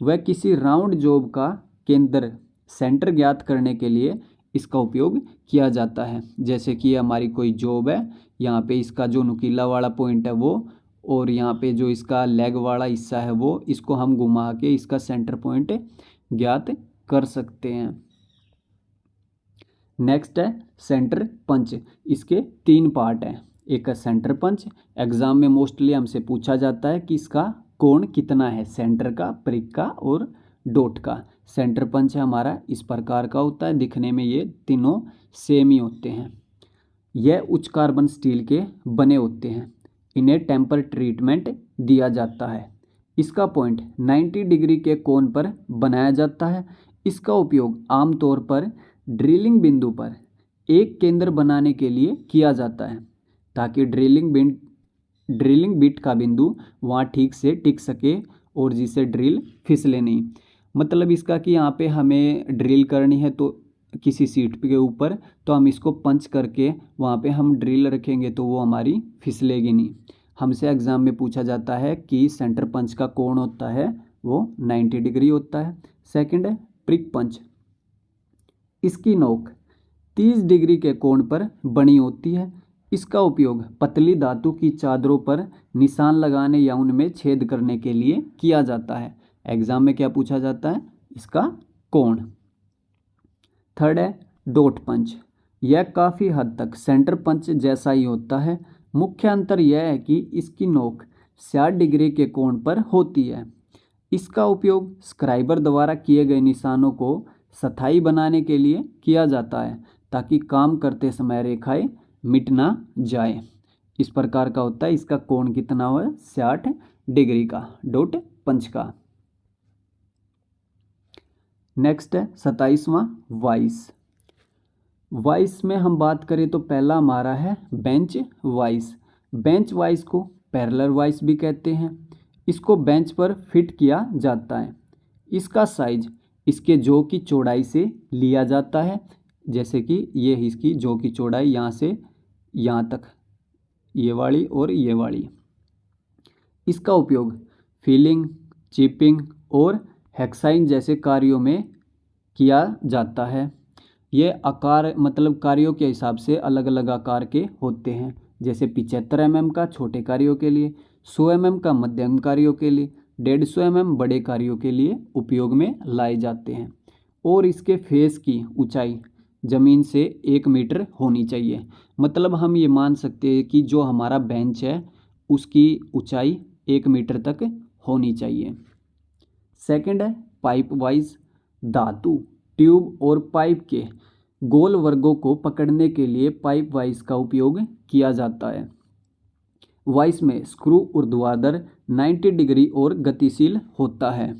A: व किसी राउंड जॉब का केंद्र सेंटर ज्ञात करने के लिए इसका उपयोग किया जाता है। जैसे कि हमारी कोई जॉब है, यहाँ पे इसका जो नुकीला वाला पॉइंट है वो, और यहाँ पे जो इसका लेग वाला हिस्सा है वो, इसको हम घुमा के इसका सेंटर पॉइंट ज्ञात कर सकते हैं। नेक्स्ट है सेंटर पंच। इसके 3 पार्ट हैं। एक है सेंटर पंच, एग्जाम में मोस्टली हमसे पूछा जाता है कि इसका कोण कितना है, सेंटर का, प्रिक का और डॉट का। सेंटर पंच हमारा इस प्रकार का होता है, दिखने में ये तीनों सेम ही होते हैं। यह उच्च कार्बन स्टील के बने होते हैं। इन्हें टेम्पर ट्रीटमेंट दिया जाता है। इसका पॉइंट 90 डिग्री के कोण पर बनाया जाता है। इसका उपयोग आमतौर पर ड्रिलिंग बिंदु पर एक केंद्र बनाने के लिए किया जाता है, ताकि ड्रिलिंग बिट का बिंदु वहाँ ठीक से टिक सके और जिससे ड्रिल फिसले नहीं। मतलब इसका कि यहाँ पे हमें ड्रिल करनी है तो किसी सीट के ऊपर, तो हम इसको पंच करके वहाँ पे हम ड्रिल रखेंगे तो वो हमारी फिसलेगी नहीं। हमसे एग्ज़ाम में पूछा जाता है कि सेंटर पंच का कोण होता है वो 90 डिग्री होता है। सेकंड है प्रिक पंच। इसकी नोक 30 डिग्री के कोण पर बनी होती है। इसका उपयोग पतली धातु की चादरों पर निशान लगाने या उनमें छेद करने के लिए किया जाता है। एग्जाम में क्या पूछा जाता है, इसका कोण। थर्ड है डॉट पंच। यह काफ़ी हद तक सेंटर पंच जैसा ही होता है। मुख्य अंतर यह है कि इसकी नोक 60 डिग्री के कोण पर होती है। इसका उपयोग स्क्राइबर द्वारा किए गए निशानों को स्थायी बनाने के लिए किया जाता है, ताकि काम करते समय रेखाएं मिट ना जाए। इस प्रकार का होता है। इसका कोण कितना हुआ है, 60 डिग्री का, डॉट पंच का। नेक्स्ट है 27वां वाइस। वाइस में हम बात करें तो पहला हमारा है बेंच वाइस। बेंच वाइस को पैरेलल वाइस भी कहते हैं। इसको बेंच पर फिट किया जाता है। इसका साइज इसके जॉ की चौड़ाई से लिया जाता है। जैसे कि ये इसकी जॉ की चौड़ाई यहाँ से यहाँ तक, ये वाली और ये वाली। इसका उपयोग फिलिंग, चिपिंग और हेक्साइन जैसे कार्यों में किया जाता है। ये आकार मतलब कार्यों के हिसाब से अलग अलग आकार के होते हैं। जैसे 75 mm का छोटे कार्यों के लिए, 100 mm का मध्यम कार्यों के लिए, 150 mm बड़े कार्यों के लिए उपयोग में लाए जाते हैं। और इसके फेस की ऊंचाई ज़मीन से 1 मीटर होनी चाहिए। मतलब हम ये मान सकते हैं कि जो हमारा बेंच है उसकी ऊंचाई 1 मीटर तक होनी चाहिए। सेकंड है पाइप वाइज। धातु, ट्यूब और पाइप के गोल वर्गों को पकड़ने के लिए पाइप वाइज का उपयोग किया जाता है। वाइस में स्क्रू ऊर्ध्वाधर 90 डिग्री और गतिशील होता है।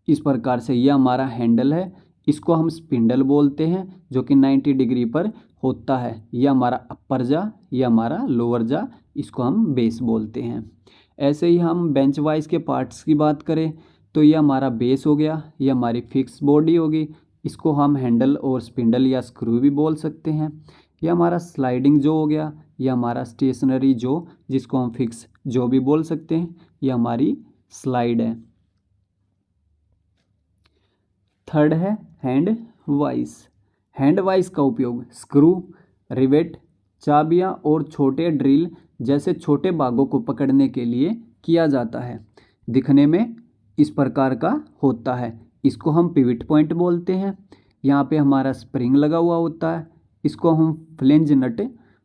A: इस प्रकार से यह हमारा हैंडल है, इसको हम स्पिंडल बोलते हैं, जो कि 90 डिग्री पर होता है। यह हमारा अपर जा, यह हमारा लोअर जा, इसको हम बेस बोलते हैं। ऐसे ही हम बेंच वाइज के पार्ट्स की बात करें तो यह हमारा बेस हो गया, यह हमारी फिक्स बॉडी होगी, इसको हम हैंडल और स्पिंडल या स्क्रू भी बोल सकते हैं। यह हमारा स्लाइडिंग जो हो गया, यह हमारा स्टेशनरी जो, जिसको हम फिक्स जो भी बोल सकते हैं, यह हमारी स्लाइड है। थर्ड है हैंड वाइस। हैंड वाइस का उपयोग स्क्रू, रिवेट, चाबियां और छोटे ड्रिल जैसे छोटे भागों को पकड़ने के लिए किया जाता है। दिखने में इस प्रकार का होता है। इसको हम पिविट पॉइंट बोलते हैं। यहाँ पे हमारा स्प्रिंग लगा हुआ होता है, इसको हम फ्लेंज नट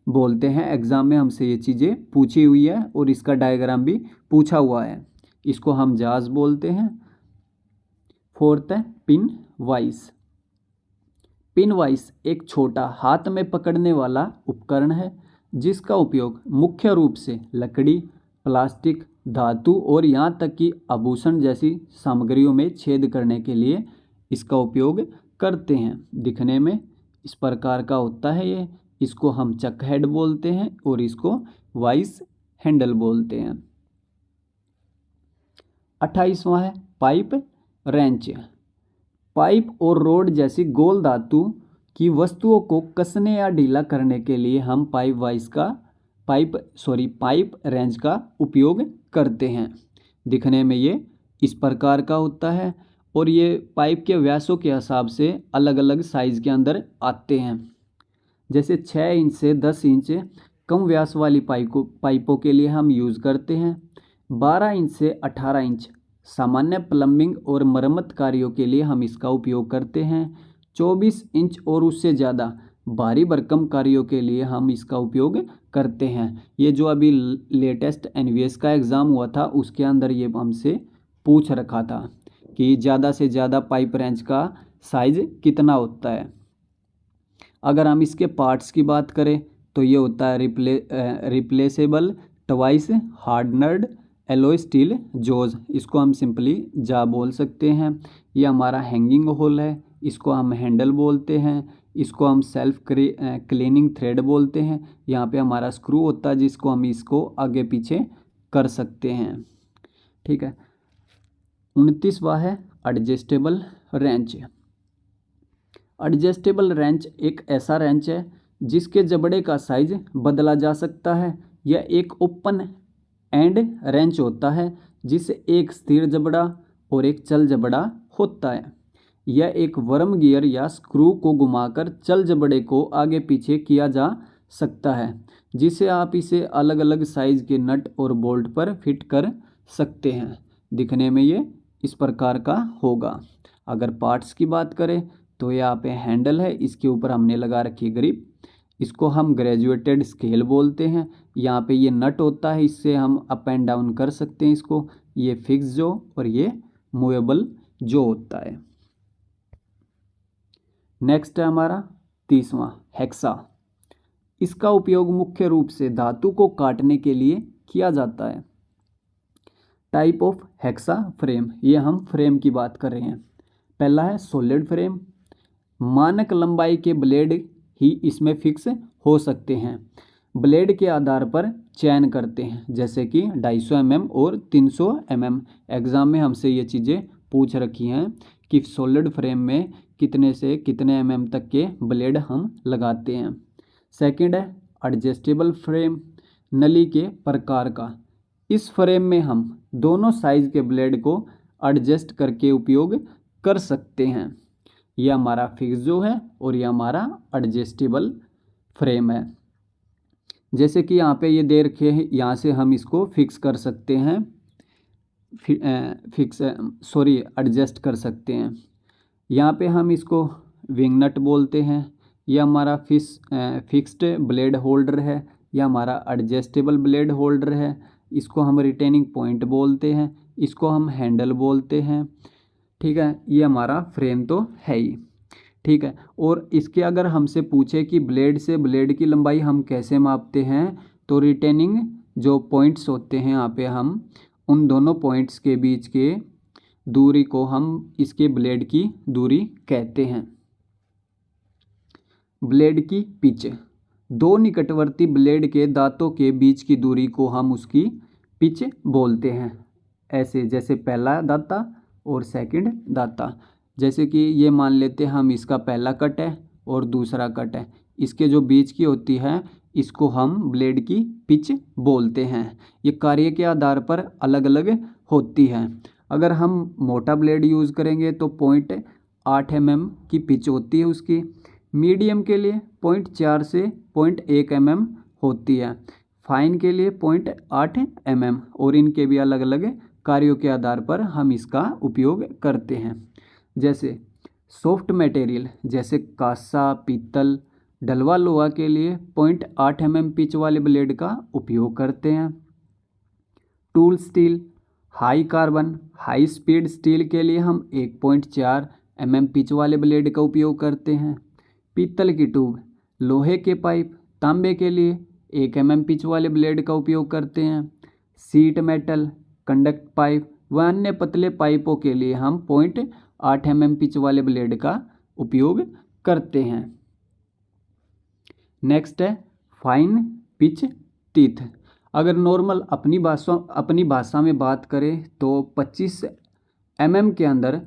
A: बोलते हैं। एग्जाम में हमसे ये चीज़ें पूछी हुई है और इसका डायग्राम भी पूछा हुआ है। इसको हम जाज बोलते हैं। फोर्थ है पिन वाइस। पिन वाइस एक छोटा हाथ में पकड़ने वाला उपकरण है, जिसका उपयोग मुख्य रूप से लकड़ी, प्लास्टिक, धातु और यहाँ तक कि आभूषण जैसी सामग्रियों में छेद करने के लिए इसका उपयोग करते हैं। दिखने में इस प्रकार का होता है ये। इसको हम चक हेड बोलते हैं और इसको वाइस हैंडल बोलते हैं। 28वां है पाइप रेंच। पाइप और रोड जैसी गोल धातु की वस्तुओं को कसने या ढीला करने के लिए हम पाइप रेंच का उपयोग करते हैं। दिखने में ये इस प्रकार का होता है और ये पाइप के व्यासों के हिसाब से अलग अलग साइज के अंदर आते हैं। जैसे 6 इंच से 10 इंच कम व्यास वाली पाइपों के लिए हम यूज़ करते हैं। 12 इंच से 18 इंच सामान्य प्लम्बिंग और मरम्मत कार्यों के लिए हम इसका उपयोग करते हैं। 24 इंच और उससे ज़्यादा भारी भरकम कार्यों के लिए हम इसका उपयोग करते हैं। ये जो अभी लेटेस्ट एनवीएस का एग्ज़ाम हुआ था उसके अंदर ये हमसे पूछ रखा था कि ज़्यादा से ज़्यादा पाइप रेंच का साइज कितना होता है। अगर हम इसके पार्ट्स की बात करें तो ये होता है रिप्लेसेबल ट्वाइस हार्डनर्ड एलोय स्टील जोज, इसको हम सिंपली जा बोल सकते हैं। ये हमारा हैंगिंग होल है, इसको हम हैंडल बोलते हैं। इसको हम सेल्फ क्लीनिंग थ्रेड बोलते हैं। यहाँ पे हमारा स्क्रू होता है जिसको हम इसको आगे पीछे कर सकते हैं। ठीक है। 29वां है एडजस्टेबल रेंच। एडजस्टेबल रेंच एक ऐसा रेंच है जिसके जबड़े का साइज बदला जा सकता है। यह एक ओपन एंड रेंच होता है जिसे एक स्थिर जबड़ा और एक चल जबड़ा होता है। यह एक वर्म गियर या स्क्रू को घुमाकर चल जबड़े को आगे पीछे किया जा सकता है, जिसे आप इसे अलग अलग साइज के नट और बोल्ट पर फिट कर सकते हैं। दिखने में ये इस प्रकार का होगा। अगर पार्ट्स की बात करें तो यहाँ पे हैंडल है, इसके ऊपर हमने लगा रखी ग्रिप, इसको हम ग्रेजुएटेड स्केल बोलते हैं। यहाँ पे ये नट होता है, इससे हम अप एंड डाउन कर सकते हैं इसको। ये फिक्स जो और ये मूवेबल जो होता है। नेक्स्ट है हमारा 30वां हेक्सा। इसका उपयोग मुख्य रूप से धातु को काटने के लिए किया जाता है। टाइप ऑफ हेक्सा फ्रेम, ये हम फ्रेम की बात कर रहे हैं। पहला है सॉलिड फ्रेम। मानक लंबाई के ब्लेड ही इसमें फिक्स हो सकते हैं। ब्लेड के आधार पर चयन करते हैं, जैसे कि 250 mm और 300 mm। एग्ज़ाम में हमसे ये चीज़ें पूछ रखी हैं कि सॉलिड फ्रेम में कितने से कितने mm तक के ब्लेड हम लगाते हैं। सेकंड है एडजस्टेबल फ्रेम, नली के प्रकार का। इस फ्रेम में हम दोनों साइज के ब्लेड को एडजस्ट करके उपयोग कर सकते हैं। यह हमारा फिक्स जो है और यह हमारा एडजस्टेबल फ्रेम है। जैसे कि यहाँ पे ये दे रखे हैं, यहाँ से हम इसको फिक्स कर सकते हैं, एडजस्ट कर सकते हैं। यहाँ पे हम इसको विंग नट बोलते हैं। यह हमारा फिक्स्ड ब्लेड होल्डर है, यह हमारा एडजस्टेबल ब्लेड होल्डर है। इसको हम रिटेनिंग पॉइंट बोलते हैं, इसको हम हैंडल बोलते हैं। ठीक है, ये हमारा फ्रेम तो है ही। ठीक है, और इसके अगर हमसे पूछे कि ब्लेड से ब्लेड की लंबाई हम कैसे मापते हैं, तो रिटेनिंग जो पॉइंट्स होते हैं यहाँ पे हम उन दोनों पॉइंट्स के बीच के दूरी को हम इसके ब्लेड की दूरी कहते हैं। ब्लेड की पिच, दो निकटवर्ती ब्लेड के दांतों के बीच की दूरी को हम उसकी पिच बोलते हैं। ऐसे जैसे पहला दांता और सेकंड दांता, जैसे कि ये मान लेते हैं हम इसका पहला कट है और दूसरा कट है, इसके जो बीच की होती है इसको हम ब्लेड की पिच बोलते हैं। ये कार्य के आधार पर अलग अलग होती है। अगर हम मोटा ब्लेड यूज़ करेंगे तो 0.8 mm की पिच होती है उसकी। मीडियम के लिए 0.4 से 0.1 mm होती है। फाइन के लिए 0.8 mm, और इनके भी अलग अलग कार्यों के आधार पर हम इसका उपयोग करते हैं। जैसे सॉफ्ट मटेरियल जैसे कांसा, पीतल, डलवा लोहा के लिए 0.8 mm पिच वाले ब्लेड का उपयोग करते हैं। Tool steel, high carbon, high speed steel के लिए हम 1.4 mm पिच वाले ब्लेड का उपयोग करते हैं। पीतल की ट्यूब, लोहे के पाइप, तांबे के लिए 1 mm पिच वाले ब्लेड का उपयोग करते हैं। सीट मेटल, कंडक्ट पाइप व अन्य पतले पाइपों के लिए हम 0.8 mm पिच वाले ब्लेड का उपयोग करते हैं। नेक्स्ट है फाइन पिच टीथ। अगर नॉर्मल अपनी भाषा में बात करें तो 25 mm के अंदर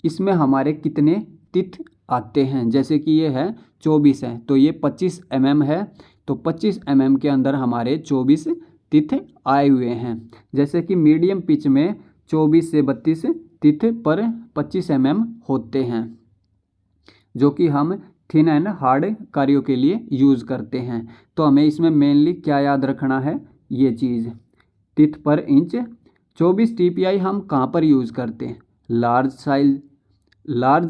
A: इसमें हमारे कितने टीथ आते हैं। जैसे कि ये है 24 है तो ये 25 mm है, तो 25 mm के अंदर हमारे 24 टीथ आए हुए हैं। जैसे कि मीडियम पिच में 24 से 32 टीथ पर 25 mm होते हैं, जो कि हम थिन एंड हार्ड कार्यों के लिए यूज़ करते हैं। तो हमें इसमें मेनली क्या याद रखना है, ये चीज़ टीथ पर इंच। 24 TPI हम कहाँ पर यूज़ करते हैं, large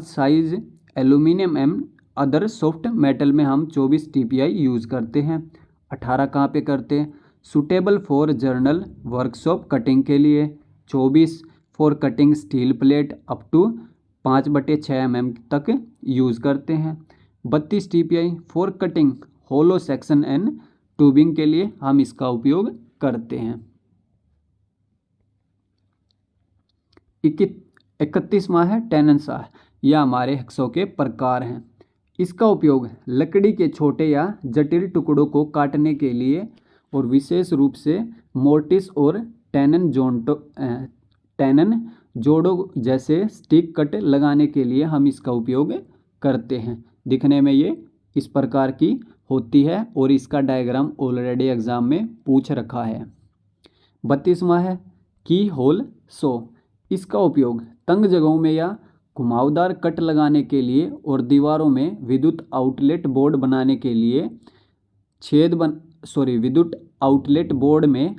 A: size aluminium and other soft metal में हम 24 TPI यूज़ करते हैं। 18 कहाँ पे करते हैं, suitable for general workshop cutting के लिए। 24 for cutting steel plate up to 5/6 mm तक यूज़ करते हैं। 32 TPI for cutting hollow section and tubing के लिए हम इसका उपयोग करते हैं। 31वां है टेनन सॉ। यह हमारे हैक्सॉ के प्रकार हैं। इसका उपयोग लकड़ी के छोटे या जटिल टुकड़ों को काटने के लिए और विशेष रूप से मोर्टिस और टेनन जोड़ों जैसे स्टिक कट लगाने के लिए हम इसका उपयोग करते हैं। दिखने में ये इस प्रकार की होती है और इसका डायग्राम ऑलरेडी एग्जाम में पूछ रखा है। 32वां है की होल सो। इसका उपयोग तंग जगहों में या घुमावदार कट लगाने के लिए और दीवारों में विद्युत आउटलेट बोर्ड बनाने के लिए विद्युत आउटलेट बोर्ड में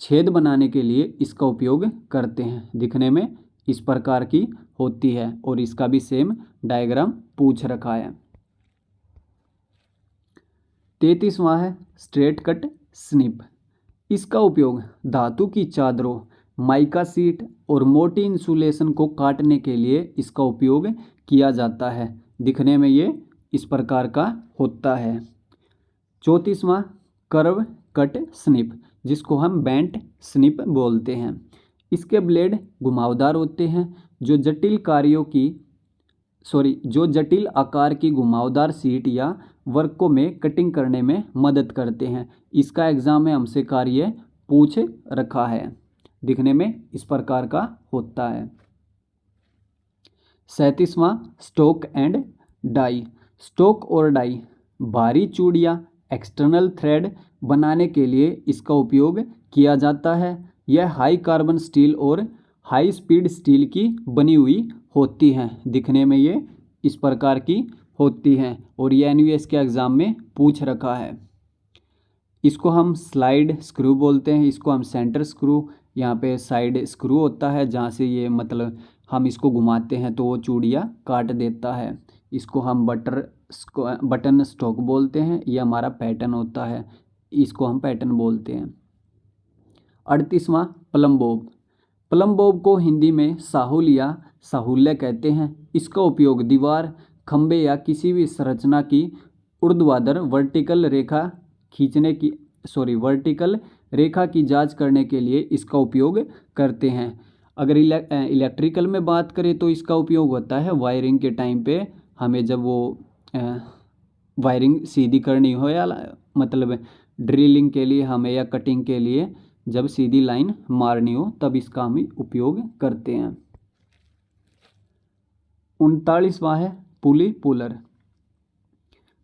A: छेद बनाने के लिए इसका उपयोग करते हैं। दिखने में इस प्रकार की होती है और इसका भी सेम डायग्राम पूछ रखा है। 33वां है स्ट्रेट कट स्निप। इसका उपयोग धातु की चादरों, माइका सीट और मोटी इंसुलेशन को काटने के लिए इसका उपयोग किया जाता है। दिखने में ये इस प्रकार का होता है। 34वां कर्व कट स्निप, जिसको हम बेंट स्निप बोलते हैं। इसके ब्लेड घुमावदार होते हैं, जो जटिल आकार की घुमावदार सीट या वर्कों में कटिंग करने में मदद करते हैं। इसका एग्जाम में हमसे कार्य पूछ रखा है। दिखने में इस प्रकार का होता है। 37वां स्टोक एंड डाई। स्टोक और डाई भारी चूड़ियाँ एक्सटर्नल थ्रेड बनाने के लिए इसका उपयोग किया जाता है। यह हाई कार्बन स्टील और हाई स्पीड स्टील की बनी हुई होती हैं। दिखने में ये इस प्रकार की होती हैं और ये एनवीएस के एग्ज़ाम में पूछ रखा है। इसको हम स्लाइड स्क्रू बोलते हैं। इसको हम सेंटर स्क्रू, यहाँ पे साइड स्क्रू होता है जहाँ से ये मतलब हम इसको घुमाते हैं तो वो चूड़ियाँ काट देता है। इसको हम बटन स्टॉक बोलते हैं। ये हमारा पैटर्न होता है, इसको हम पैटर्न बोलते हैं। 38वां प्लम बॉब। प्लम बॉब को हिंदी में साहुल या साहुल्य कहते हैं। इसका उपयोग दीवार, खंबे या किसी भी संरचना की ऊर्ध्वाधर वर्टिकल रेखा की जांच करने के लिए इसका उपयोग करते हैं। अगर इलेक्ट्रिकल में बात करें तो इसका उपयोग होता है वायरिंग के टाइम पे। हमें जब वो वायरिंग सीधी करनी हो या मतलब ड्रिलिंग के लिए हमें या कटिंग के लिए जब सीधी लाइन मारनी हो तब इसका हम उपयोग करते हैं। 39वां है पुली पुलर।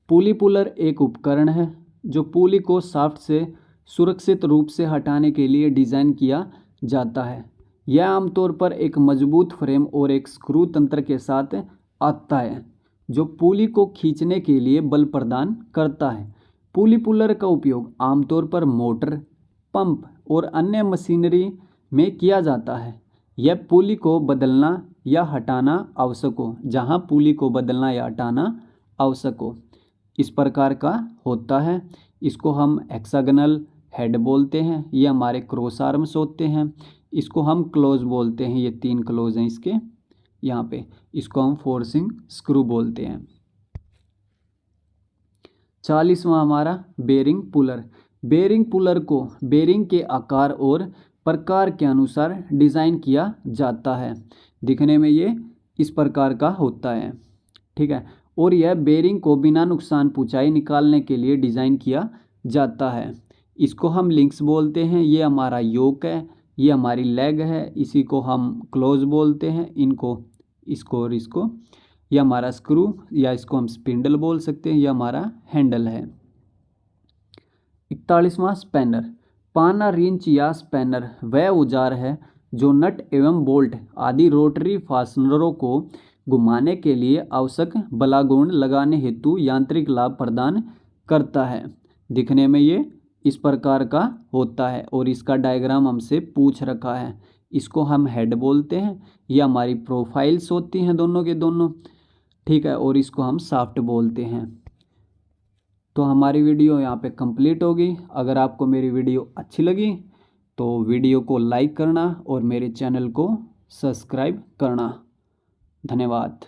A: पुली पुलर एक उपकरण है जो पुली को शाफ्ट से सुरक्षित रूप से हटाने के लिए डिज़ाइन किया जाता है। यह आमतौर पर एक मजबूत फ्रेम और एक स्क्रू तंत्र के साथ आता है जो पुली को खींचने के लिए बल प्रदान करता है। पुली पुलर का उपयोग आमतौर पर मोटर, पंप और अन्य मशीनरी में किया जाता है। यह पुली को बदलना या हटाना आवश्यक हो, जहां पुली को बदलना या हटाना आवश्यक हो, इस प्रकार का होता है। इसको हम हेक्सागनल हेड बोलते हैं। ये हमारे क्रॉस आर्म्स होते हैं। इसको हम क्लोज बोलते हैं। ये 3 क्लोज हैं इसके यहाँ पे। इसको हम फोर्सिंग स्क्रू बोलते हैं। 40वां हमारा बेरिंग पुलर। बेरिंग पुलर को बेरिंग के आकार और प्रकार के अनुसार डिज़ाइन किया जाता है। दिखने में ये इस प्रकार का होता है, ठीक है। और यह बेरिंग को बिना नुकसान पहुंचाए निकालने के लिए डिज़ाइन किया जाता है। इसको हम लिंक्स बोलते हैं। ये हमारा योक है, ये हमारी लेग है, इसी को हम क्लोज बोलते हैं। इसको और इसको, ये हमारा स्क्रू या इसको हम स्पिंडल बोल सकते हैं। ये हमारा हैंडल है। 41वां स्पैनर। पाना, रिंच या स्पैनर वह औजार है जो नट एवं बोल्ट आदि रोटरी फास्टनरों को घुमाने के लिए आवश्यक बलागुण लगाने हेतु यांत्रिक लाभ प्रदान करता है। दिखने में ये इस प्रकार का होता है और इसका डायग्राम हमसे पूछ रखा है। इसको हम हेड बोलते हैं। ये हमारी प्रोफाइल्स होती हैं दोनों के दोनों, ठीक है। और इसको हम शाफ्ट बोलते हैं। तो हमारी वीडियो यहाँ पे कंप्लीट होगी। अगर आपको मेरी वीडियो अच्छी लगी तो वीडियो को लाइक करना और मेरे चैनल को सब्सक्राइब करना। धन्यवाद।